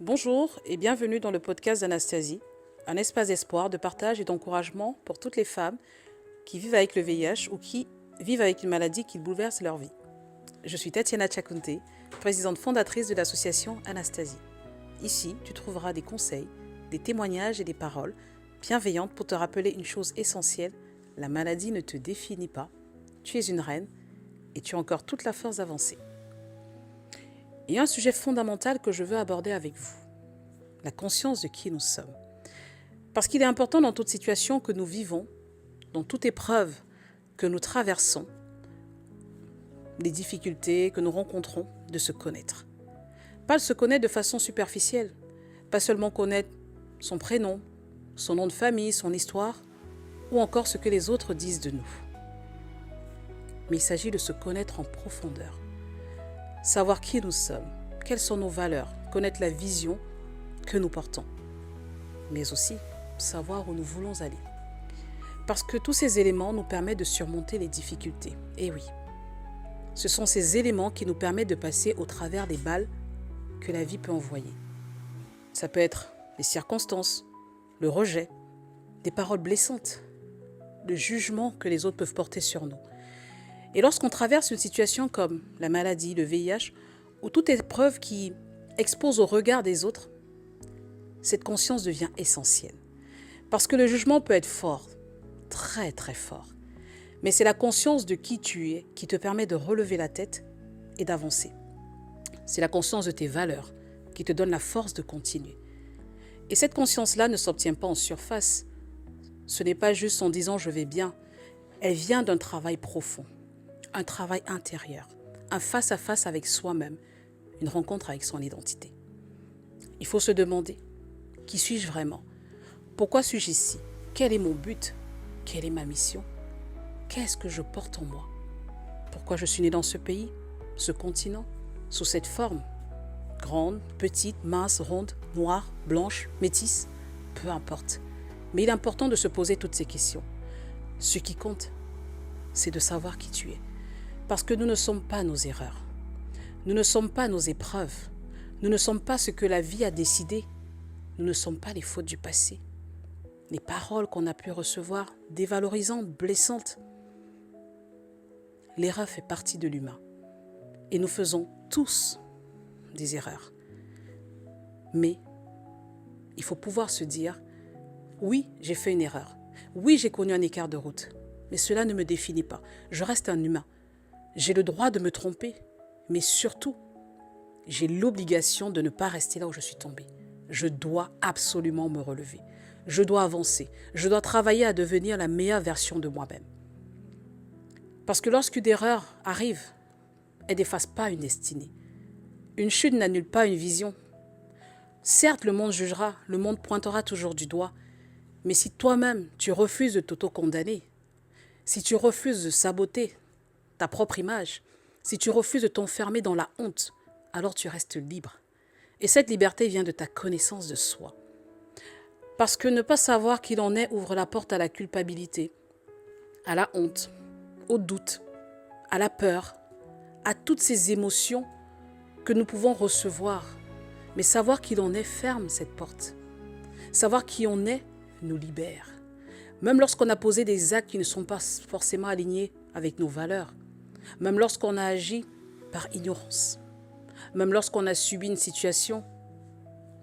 Bonjour et bienvenue dans le podcast d'Anastasie, un espace d'espoir, de partage et d'encouragement pour toutes les femmes qui vivent avec le VIH ou qui vivent avec une maladie qui bouleverse leur vie. Je suis Tatiana Chakunte, présidente fondatrice de l'association Anastasie. Ici, tu trouveras des conseils, des témoignages et des paroles bienveillantes pour te rappeler une chose essentielle, la maladie ne te définit pas, tu es une reine et tu as encore toute la force d'avancer. Il y a un sujet fondamental que je veux aborder avec vous, la conscience de qui nous sommes. Parce qu'il est important dans toute situation que nous vivons, dans toute épreuve que nous traversons, les difficultés que nous rencontrons, de se connaître. Pas de se connaître de façon superficielle, pas seulement connaître son prénom, son nom de famille, son histoire, ou encore ce que les autres disent de nous. Mais il s'agit de se connaître en profondeur. Savoir qui nous sommes, quelles sont nos valeurs, connaître la vision que nous portons, mais aussi savoir où nous voulons aller. Parce que tous ces éléments nous permettent de surmonter les difficultés. Et oui, ce sont ces éléments qui nous permettent de passer au travers des balles que la vie peut envoyer. Ça peut être les circonstances, le rejet, des paroles blessantes, le jugement que les autres peuvent porter sur nous. Et lorsqu'on traverse une situation comme la maladie, le VIH, ou toute épreuve qui expose au regard des autres, cette conscience devient essentielle. Parce que le jugement peut être fort, très très fort. Mais c'est la conscience de qui tu es qui te permet de relever la tête et d'avancer. C'est la conscience de tes valeurs qui te donne la force de continuer. Et cette conscience-là ne s'obtient pas en surface. Ce n'est pas juste en disant « je vais bien ». Elle vient d'un travail profond. Un travail intérieur, un face-à-face avec soi-même, une rencontre avec son identité. Il faut se demander, qui suis-je vraiment? Pourquoi suis-je ici? Quel est mon but? Quelle est ma mission? Qu'est-ce que je porte en moi? Pourquoi je suis née dans ce pays, ce continent, sous cette forme? Grande, petite, mince, ronde, noire, blanche, métisse, peu importe. Mais il est important de se poser toutes ces questions. Ce qui compte, c'est de savoir qui tu es. Parce que nous ne sommes pas nos erreurs. Nous ne sommes pas nos épreuves. Nous ne sommes pas ce que la vie a décidé. Nous ne sommes pas les fautes du passé. Les paroles qu'on a pu recevoir, dévalorisantes, blessantes. L'erreur fait partie de l'humain. Et nous faisons tous des erreurs. Mais il faut pouvoir se dire, oui, j'ai fait une erreur. Oui, j'ai connu un écart de route. Mais cela ne me définit pas. Je reste un humain. J'ai le droit de me tromper, mais surtout, j'ai l'obligation de ne pas rester là où je suis tombée. Je dois absolument me relever. Je dois avancer. Je dois travailler à devenir la meilleure version de moi-même. Parce que lorsqu'une erreur arrive, elle n'efface pas une destinée. Une chute n'annule pas une vision. Certes, le monde jugera, le monde pointera toujours du doigt, mais si toi-même, tu refuses de t'auto-condamner, si tu refuses de saboter ta propre image, si tu refuses de t'enfermer dans la honte, alors tu restes libre. Et cette liberté vient de ta connaissance de soi. Parce que ne pas savoir qui l'on est ouvre la porte à la culpabilité, à la honte, au doute, à la peur, à toutes ces émotions que nous pouvons recevoir. Mais savoir qui l'on est ferme cette porte. Savoir qui on est nous libère. Même lorsqu'on a posé des actes qui ne sont pas forcément alignés avec nos valeurs. Même lorsqu'on a agi par ignorance, même lorsqu'on a subi une situation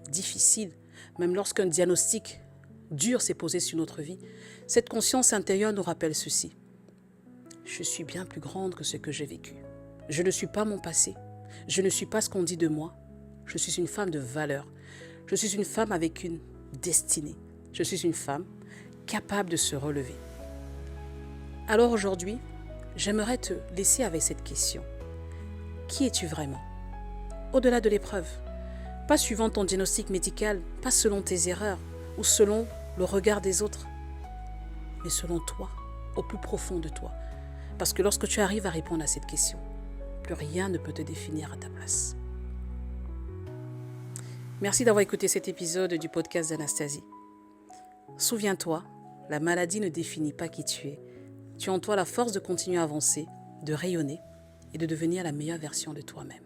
difficile, même lorsqu'un diagnostic dur s'est posé sur notre vie, cette conscience intérieure nous rappelle ceci. Je suis bien plus grande que ce que j'ai vécu. Je ne suis pas mon passé. Je ne suis pas ce qu'on dit de moi. Je suis une femme de valeur. Je suis une femme avec une destinée. Je suis une femme capable de se relever. Alors aujourd'hui, j'aimerais te laisser avec cette question. Qui es-tu vraiment? Au-delà de l'épreuve, pas suivant ton diagnostic médical, pas selon tes erreurs ou selon le regard des autres, mais selon toi, au plus profond de toi. Parce que lorsque tu arrives à répondre à cette question, plus rien ne peut te définir à ta place. Merci d'avoir écouté cet épisode du podcast d'Anastasie. Souviens-toi, la maladie ne définit pas qui tu es. Tu as en toi la force de continuer à avancer, de rayonner et de devenir la meilleure version de toi-même.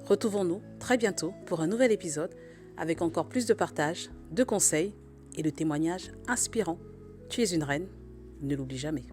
Retrouvons-nous très bientôt pour un nouvel épisode avec encore plus de partage, de conseils et de témoignages inspirants. Tu es une reine, ne l'oublie jamais.